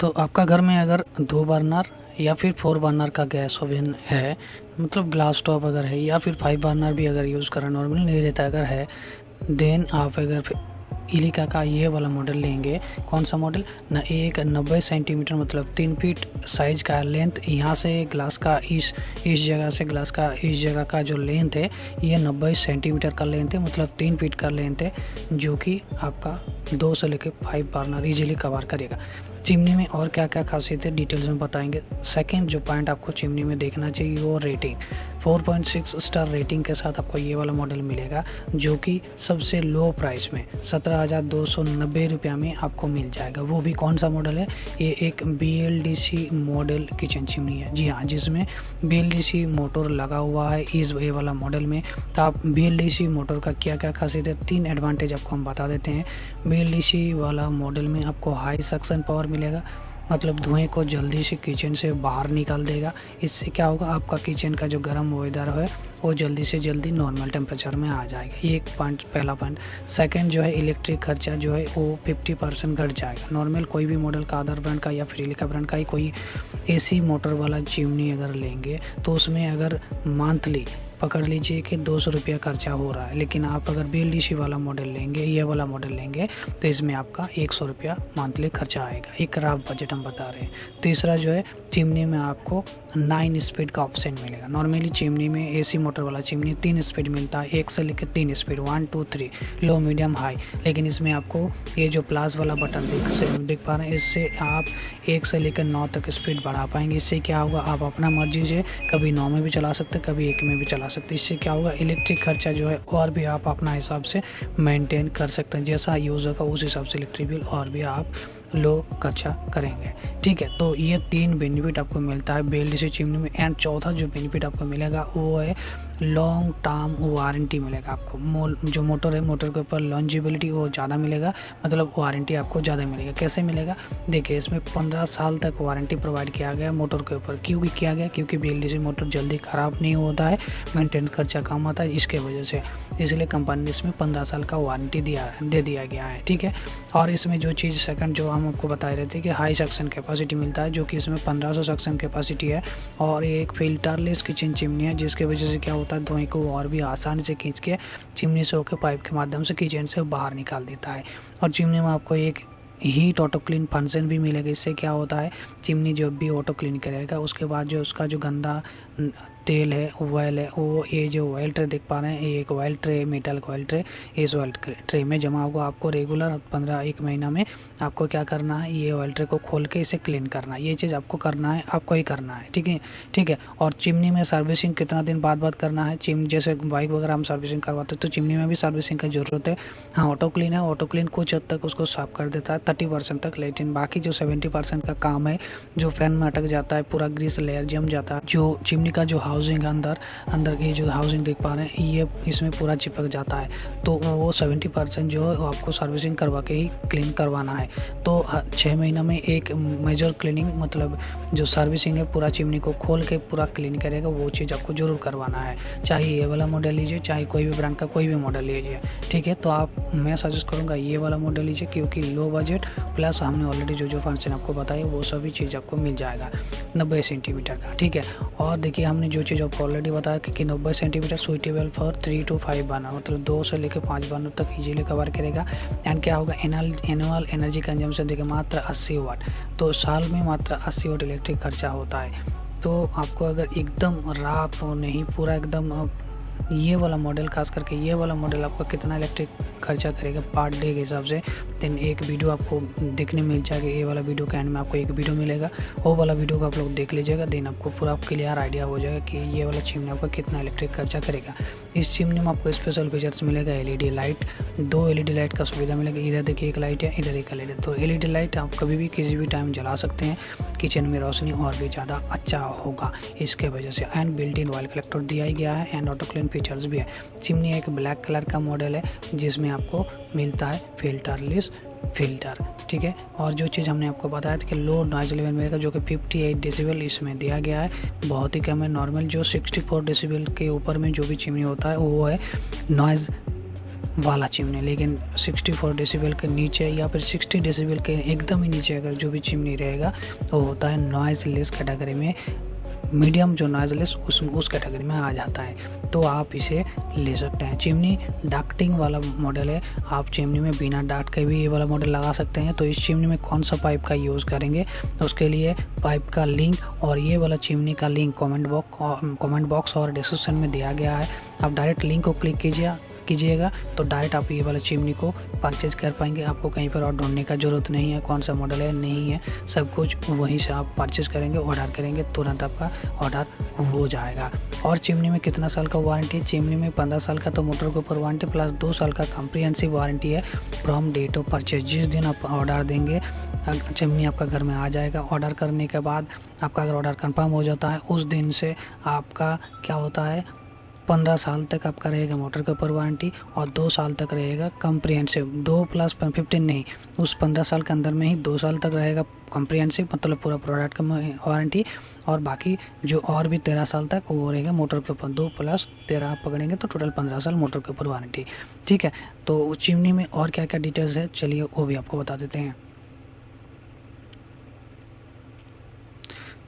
तो आपका घर में अगर 2 बर्नर या फिर 4 बर्नर का गैस ओवन है, मतलब ग्लास टॉप अगर है, या फिर 5 बर्नर भी अगर यूज़ करें नॉर्मली नहीं रहता अगर है, देन आप अगर इलिका का ये वाला मॉडल लेंगे। कौन सा मॉडल ना, एक 90 सेंटीमीटर मतलब 3 फीट साइज का लेंथ, यहाँ से ग्लास का इस जगह से ग्लास का इस जगह का जो लेंथ है ये 90 सेंटीमीटर का लेंथ है, मतलब 3 फीट का लेंथ है, जो कि आपका 2 से लेकर 5 बर्नर इजीली कवर करेगा। चिमनी में और क्या क्या खासियत है डिटेल्स में बताएंगे। सेकंड जो पॉइंट आपको चिमनी में देखना चाहिए वो रेटिंग, 4.6 स्टार रेटिंग के साथ आपको ये वाला मॉडल मिलेगा, जो कि सबसे लो प्राइस में 17,290 रुपया में आपको मिल जाएगा। वो भी कौन सा मॉडल है, ये एक BLDC मॉडल किचन चिमनी है। जी हाँ, जिसमें BLDC मोटर लगा हुआ है इस ये वाला मॉडल में। तो आप BLDC मोटर का क्या क्या खासियत है, 3 एडवांटेज आपको हम बता देते हैं। BLDC वाला मॉडल में आपको हाई सक्शन पावर मिलेगा, मतलब धुएं को जल्दी से किचन से बाहर निकाल देगा। इससे क्या होगा, आपका किचन का जो गर्म वेदर है वो जल्दी से जल्दी नॉर्मल टेम्परेचर में आ जाएगा। ये एक पॉइंट, पहला पॉइंट। सेकंड जो है इलेक्ट्रिक खर्चा जो है वो 50% घट जाएगा। नॉर्मल कोई भी मॉडल का अदर ब्रांड का या फिर इलिका ब्रांड का ही कोई AC मोटर वाला चिमनी अगर लेंगे तो उसमें अगर मंथली पकड़ लीजिए कि 200 रुपया खर्चा हो रहा है, लेकिन आप अगर BLDC वाला मॉडल लेंगे, ये वाला मॉडल लेंगे, तो इसमें आपका 100 रुपया मंथली खर्चा आएगा। एक रफ बजट हम बता रहे हैं। तीसरा जो है चिमनी में आपको 9 स्पीड का ऑप्शन मिलेगा। नॉर्मली चिमनी में AC मोटर वाला चिमनी 3 स्पीड मिलता है, 1 से लेकर 3 स्पीड, 1 2 3, लो मीडियम हाई। लेकिन इसमें आपको ये जो प्लस वाला बटन देख पा रहे हैं, इससे आप 1 से लेकर 9 तक स्पीड बढ़ा पाएंगे। इससे क्या होगा, आप अपना मर्जी से कभी 9 में भी चला सकते हैं, कभी 1 में भी चला सकते हैं। इससे क्या होगा, इलेक्ट्रिक खर्चा जो है और भी आप अपना हिसाब से मेंटेन कर सकते हैं। जैसा यूज़ होगा उस हिसाब से इलेक्ट्रिक बिल और भी आप लो खर्चा करेंगे। ठीक है, तो ये 3 बेनिफिट आपको मिलता है BLDC चिमनी में। एंड चौथा जो बेनिफिट आपको मिलेगा वो है लॉन्ग टर्म वारंटी मिलेगा आपको। जो मोटर है, मोटर के ऊपर लॉन्जिबिलिटी वो ज़्यादा मिलेगा, मतलब वारंटी आपको ज़्यादा मिलेगा। कैसे मिलेगा, देखिए इसमें 15 साल तक वारंटी प्रोवाइड किया गया मोटर के ऊपर। क्यों किया गया, क्योंकि BLDC मोटर जल्दी ख़राब नहीं होता है, मेंटेन खर्चा कम आता है, इसके वजह से इसलिए कंपनी ने इसमें 15 साल का वारंटी दे दिया गया है। ठीक है, और इसमें जो चीज़ सेकंड जो हम आपको बता रहे थे कि हाई सक्शन कैपेसिटी मिलता है, जो कि इसमें 1500 सक्शन कैपेसिटी है। और ये एक फिल्टरलेस किचन चिमनी है, जिसके वजह से क्या होता है, धुएं को और भी आसानी से खींच के चिमनी से होकर पाइप के माध्यम से किचन से बाहर निकाल देता है। और चिमनी में आपको एक हीट ऑटो क्लीन फंक्शन भी मिलेगा। इससे क्या होता है, चिमनी जब भी ऑटो क्लीन करेगा उसके बाद जो उसका जो गंदा तेल है, ऑयल है, वो ये जो ऑयल ट्रे देख पा रहे हैं, ये एक ऑयल ट्रे, मेटल का ऑयल ट्रे, इस ऑयल ट्रे में जमा होगा। आपको रेगुलर 1 महीना में आपको क्या करना है, ये ऑयल ट्रे को खोल के इसे क्लीन करना है। ये चीज़ आपको करना है, आपको ही करना है। ठीक है। और चिमनी में सर्विसिंग कितना दिन बाद करना है, जैसे बाइक वगैरह हम सर्विसिंग करवाते हैं तो चिमनी में भी सर्विसिंग की ज़रूरत है। हाँ, ऑटो क्लीन है, ऑटो क्लीन कुछ हद तक उसको साफ कर देता है 30% तक, लेकिन बाकी जो 70% का काम है, जो फैन में अटक जाता है, पूरा ग्रीस लेयर जम जाता है, जो चिमनी का जो हाउसिंग अंदर ये जो हाउसिंग देख पा रहे हैं, ये इसमें पूरा चिपक जाता है, तो वो 70% जो है आपको सर्विसिंग करवा के ही क्लीन करवाना है। तो 6 महीना में एक मेजर क्लीनिंग, मतलब जो सर्विसिंग है, पूरा चिमनी को खोल के पूरा क्लीन करेगा, वो चीज़ आपको जरूर करवाना है। चाहे ये वाला मॉडल लीजिए, चाहे कोई भी ब्रांड का कोई भी मॉडल लीजिए। ठीक है, तो मैं सजेस्ट करूँगा ये वाला मॉडल लीजिए, क्योंकि लो बजट प्लस हमने ऑलरेडी जो फंक्शन आपको बताया वो सभी चीज़ आपको मिल जाएगा 90 सेंटीमीटर का। ठीक है, और देखिए हमने जो चीज़ आपको ऑलरेडी बताया कि 90 centimetre suitable for 3 to 5 burner, मतलब 2 से लेकर 5 बर्नर तक इजीली कवर करेगा। एंड क्या होगा, एनुअल एनर्जी कंजम्पशन देखिए मात्र 80 वाट, तो साल में मात्र 80 वाट इलेक्ट्रिक खर्चा होता है। तो आपको अगर एकदम राफ नहीं, पूरा एकदम ये वाला मॉडल, खास करके ये वाला मॉडल आपका कितना इलेक्ट्रिक खर्चा करेगा पर डे के हिसाब से, देन एक वीडियो आपको देखने मिल जाएगा। ये वाला वीडियो के एंड में आपको एक वीडियो मिलेगा, वो वाला वीडियो को आप लोग देख लीजिएगा, देन आपको पूरा क्लियर आइडिया हो जाएगा कि ये वाला चिमनी आपका कितना इलेक्ट्रिक खर्चा करेगा। इस चिमनी में आपको स्पेशल फीचर्स मिलेगा, LED लाइट, 2 LED लाइट का सुविधा मिलेगा। इधर देखिए एक लाइट है, इधर एक लाइट है, तो LED लाइट आप कभी भी किसी भी टाइम जला सकते हैं, किचन में रोशनी और भी ज़्यादा अच्छा होगा इसके वजह से। And built in oil collector दिया ही गया है, एंड ऑटो क्लीन फीचर्स भी है। चिमनी एक ब्लैक कलर का मॉडल है, जिसमें आपको मिलता है फिल्टरलेस फिल्टर। ठीक है, और जो चीज़ हमने आपको बताया था कि लो नॉइज लेवल मिलेगा, जो कि 58 डेसिबल इसमें दिया गया है, बहुत ही कम है। नॉर्मल जो 64 डेसिबल के ऊपर में जो भी चिमनी होता है वो है नॉइज़ वाला चिमनी, लेकिन 64 डेसिबल के नीचे या फिर 60 डेसिबल के एकदम ही नीचे अगर जो भी चिमनी रहेगा वो होता है नॉइज़ लेस कैटेगरी में, मीडियम जो नॉइज़ लेस उस कैटेगरी में आ जाता है, तो आप इसे ले सकते हैं। चिमनी डक्टिंग वाला मॉडल है, आप चिमनी में बिना डक्ट के भी ये वाला मॉडल लगा सकते हैं। तो इस चिमनी में कौन सा पाइप का यूज़ करेंगे, उसके लिए पाइप का लिंक और ये वाला चिमनी का लिंक कमेंट बॉक्स और डिस्क्रिप्शन में दिया गया है। आप डायरेक्ट लिंक को क्लिक कीजिएगा तो डायरेक्ट आप ये वाला चिमनी को परचेज कर पाएंगे। आपको कहीं पर और ढूंढने का ज़रूरत नहीं है, कौन सा मॉडल है नहीं है, सब कुछ वहीं से आप परचेज करेंगे, ऑर्डर करेंगे, तुरंत आपका ऑर्डर हो जाएगा। और चिमनी में कितना साल का वारंटी है? चिमनी में 15 साल का तो मोटर के ऊपर वारंटी प्लस 2 साल का कॉम्प्रिहेंसिव वारंटी है फ्रॉम डेट ऑफ परचेज। जिस दिन आप ऑर्डर देंगे चिमनी आपका घर में आ जाएगा। ऑर्डर करने के बाद आपका अगर ऑर्डर कंफर्म हो जाता है उस दिन से आपका क्या होता है 15 साल तक आपका रहेगा मोटर के ऊपर वारंटी और 2 साल तक रहेगा कॉम्प्रिहेंसिव। 2 + 15 नहीं, उस 15 साल के अंदर में ही 2 साल तक रहेगा कॉम्प्रिहेंसिव, मतलब पूरा प्रोडक्ट का वारंटी, और बाकी जो और भी 13 साल तक वो रहेगा मोटर के ऊपर। 2 + 13 आप पकड़ेंगे तो टोटल 15 साल मोटर के ऊपर वारंटी। ठीक है, तो चिमनी में और क्या क्या डिटेल्स है चलिए वो भी आपको बता देते हैं।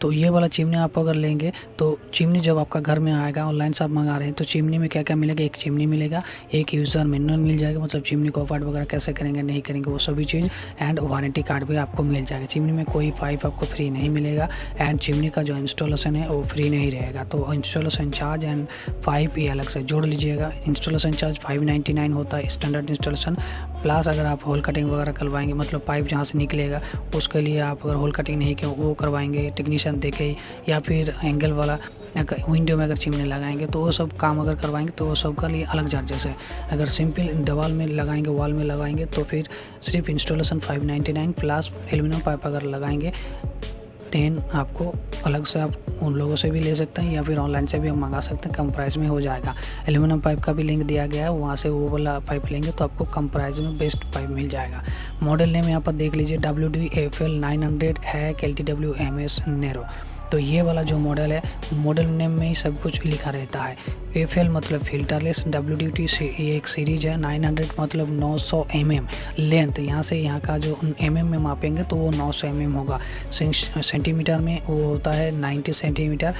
तो ये वाला चिमनी आप अगर लेंगे तो चिमनी जब आपका घर में आएगा, ऑनलाइन से आप मंगा रहे हैं तो चिमनी में क्या क्या मिलेगा, एक चिमनी मिलेगा, एक यूज़र मैनुअल मिल जाएगा, मतलब चिमनी को ऑपरेट वगैरह कैसे करेंगे नहीं करेंगे वो सभी चीज़, एंड वारंटी कार्ड भी आपको मिल जाएगा। चिमनी में कोई पाइप आपको फ्री नहीं मिलेगा एंड चिमनी का जो इंस्टॉलेशन है वो फ्री नहीं रहेगा। तो इंस्टॉलेशन चार्ज एंड पाइप ये अलग से जोड़ लीजिएगा। इंस्टॉलेशन चार्ज 599 होता है स्टैंडर्ड इंस्टॉलेशन, प्लस अगर आप होल कटिंग वगैरह करवाएंगे, मतलब पाइप जहाँ से निकलेगा उसके लिए आप अगर होल कटिंग नहीं किया वो करवाएंगे टेक्नीशियन देके, या फिर एंगल वाला विंडो में अगर चिमनी लगाएंगे तो वो सब काम अगर करवाएंगे तो वो सब का लिए अलग चार्जेस है। अगर सिंपल दीवार में लगाएंगे, वॉल में लगाएंगे तो फिर सिर्फ इंस्टॉलेशन 599 प्लस एल्यूमिनियम पाइप अगर लगाएंगे 10 आपको अलग से आप उन लोगों से भी ले सकते हैं या फिर ऑनलाइन से भी आप मंगा सकते हैं, कम प्राइस में हो जाएगा। एल्यूमिनियम पाइप का भी लिंक दिया गया है, वहाँ से वो वाला पाइप लेंगे तो आपको कम प्राइस में बेस्ट पाइप मिल जाएगा। मॉडल नेम यहाँ पर देख लीजिए WDFL 900 है LTW MS नैरो। तो ये वाला जो मॉडल है मॉडल नेम में ही सब कुछ लिखा रहता है। FL मतलब फिल्टरलेस, WDT से ये एक सीरीज है, 900 मतलब 900 mm लेंथ, यहाँ से यहाँ का जो mm में मापेंगे तो वो 900 mm होगा। सेंटीमीटर में वो होता है 90 सेंटीमीटर।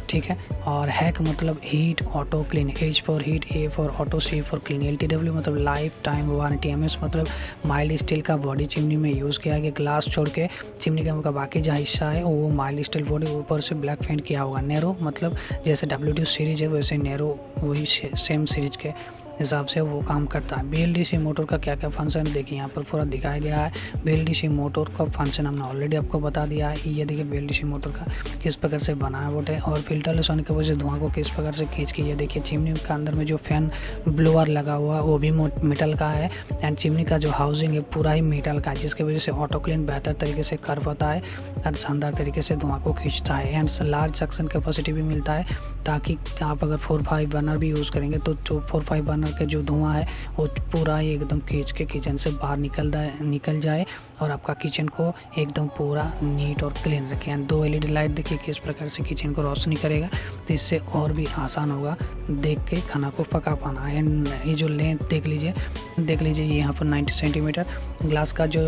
ठीक है, और हैक मतलब heat auto clean, H for heat, A for auto, C for clean, LTW मतलब लाइफ टाइम वारंटी, MS मतलब माइल्ड स्टील का बॉडी चिमनी में यूज़ किया गया। ग्लास छोड़ के चिमनी का बाकी जहाँ हिस्सा है वो माइल्ड स्टील बॉडी, ऊपर से ब्लैक पेंट किया होगा। नैरो मतलब जैसे WD सीरीज है वैसे नैरो वही सेम सीरीज के हिसाब से वो काम करता है। BLDC मोटर का क्या क्या फंक्शन देखिए यहाँ पर पूरा दिखाया गया है। BLDC मोटर का फंक्शन हमने ऑलरेडी आपको बता दिया है। ये देखिए BLDC मोटर का किस प्रकार से बनावट है और फिल्टरलेस होने की वजह से धुआं को किस प्रकार से खींच के, ये देखिए चिमनी के अंदर में जो फैन ब्लोअर लगा हुआ है वो भी मेटल का है एंड चिमनी का जो हाउसिंग है पूरा ही मेटल का है, जिसकी वजह से ऑटो क्लीन बेहतर तरीके से कर पाता है और शानदार तरीके से धुआं को खींचता है एंड लार्ज सक्शन कैपेसिटी भी मिलता है, ताकि आप अगर 4-5 बर्नर भी यूज़ करेंगे तो जो 4-5 बर्नर के जो धुआं है वो पूरा ही एकदम खींच के किचन से बाहर निकल जाए और आपका किचन को एकदम पूरा नीट और क्लीन रखें। 2 LED लाइट देखिए किस प्रकार से किचन को रोशनी करेगा, तो इससे और भी आसान होगा देख के खाना को पका पाना। एंड ये जो लेंथ देख लीजिए यहाँ पर 90 सेंटीमीटर, ग्लास का जो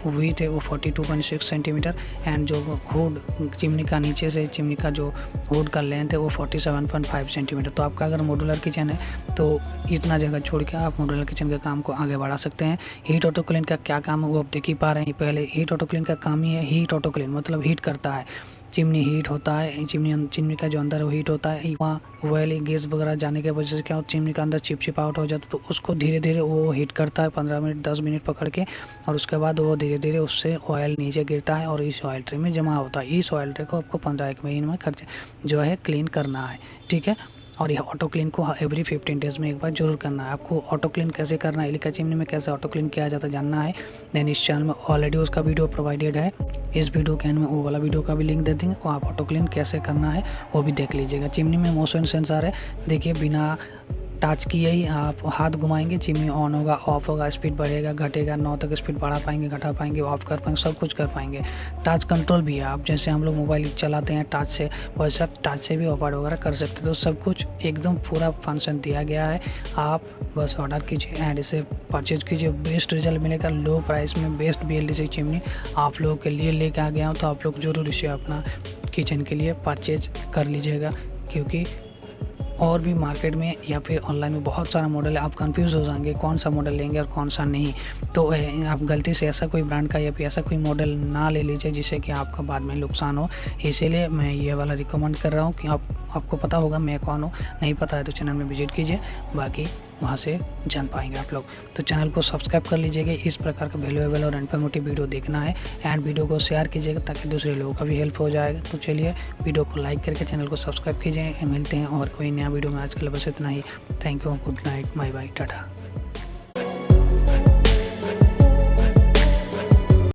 विड्थ है वो 42.6 सेंटीमीटर एंड जो हुड चिमनी का नीचे से चिमनी का जो हुड का लेंथ है वो 47.5 सेंटीमीटर। तो आपका अगर मॉड्यूलर किचन है तो इतना जगह छोड़ के आप मॉड्यूलर किचन के काम को आगे बढ़ा सकते हैं। हीट ऑटो क्लीन का क्या काम है वो आप देख ही पा रहे हैं। पहले हीट ऑटो क्लीन का काम ही है, हीट ऑटो क्लीन मतलब हीट करता है, चिमनी हीट होता है, चिमनी का जो अंदर है वो हीट होता है। वहाँ ऑयल गैस वगैरह जाने की वजह से क्या होता है चिमनी का अंदर चिपचिपाहट हो जाता है, तो उसको धीरे धीरे वो हीट करता है 15 मिनट 10 मिनट पकड़ के, और उसके बाद वो धीरे धीरे उससे ऑयल नीचे गिरता है और इस ऑयल ट्रे में जमा होता है। इस ऑयल ट्रे को आपको 15 मिनट में खर्च जो है क्लीन करना है। ठीक है, और यह ऑटो क्लीन को एवरी 15 डेज में एक बार जरूर करना है। आपको ऑटो क्लीन कैसे करना है, एलिका चिमनी में कैसे ऑटो क्लीन किया जाता है जानना है, देन इस चैनल में ऑलरेडी उसका वीडियो प्रोवाइडेड है। इस वीडियो के एंड में वो वाला वीडियो का भी लिंक दे देंगे, वो आप ऑटो क्लीन कैसे करना है वो भी देख लीजिएगा। चिमनी में मोशन सेंसर है, देखिए बिना टच किए ही आप हाथ घुमाएंगे, चिमनी ऑन होगा, ऑफ होगा, स्पीड बढ़ेगा, घटेगा, 9 तक स्पीड बढ़ा पाएंगे, घटा पाएंगे, ऑफ कर पाएंगे, सब कुछ कर पाएंगे। टच कंट्रोल भी है, आप जैसे हम लोग मोबाइल चलाते हैं टच से, वैसे आप टच से भी ऑफर वगैरह कर सकते हैं। तो सब कुछ एकदम पूरा फंक्शन दिया गया है। आप बस ऑर्डर कीजिए एंड इसे परचेज कीजिए, बेस्ट रिजल्ट मिलेगा। लो प्राइस में बेस्ट BLDC चिमनी आप लोगों के लिए लेके आ गया हूँ। तो आप लोग जरूर इसे अपना किचन के लिए परचेज कर लीजिएगा, क्योंकि और भी मार्केट में या फिर ऑनलाइन में बहुत सारा मॉडल है। आप कंफ्यूज हो जाएंगे कौन सा मॉडल लेंगे और कौन सा नहीं। तो आप गलती से ऐसा कोई ब्रांड का या फिर ऐसा कोई मॉडल ना ले लीजिए जिससे कि आपका बाद में नुकसान हो। इसीलिए मैं ये वाला रिकमेंड कर रहा हूँ कि आपको पता होगा मैं कौन हूँ। नहीं पता है तो चैनल में विजिट कीजिए, बाकी वहाँ से जान पाएंगे आप लोग। तो चैनल को सब्सक्राइब कर लीजिएगा, इस प्रकार का वैल्यूएबल और इन्फॉर्मेटिव वीडियो देखना है। एंड वीडियो को शेयर कीजिएगा ताकि दूसरे लोगों का भी हेल्प हो जाएगा। तो चलिए वीडियो को लाइक करके चैनल को सब्सक्राइब कीजिए। मिलते हैं और कोई नया वीडियो में। आजकल बस इतना ही। Thank you, good night, bye bye, Tata.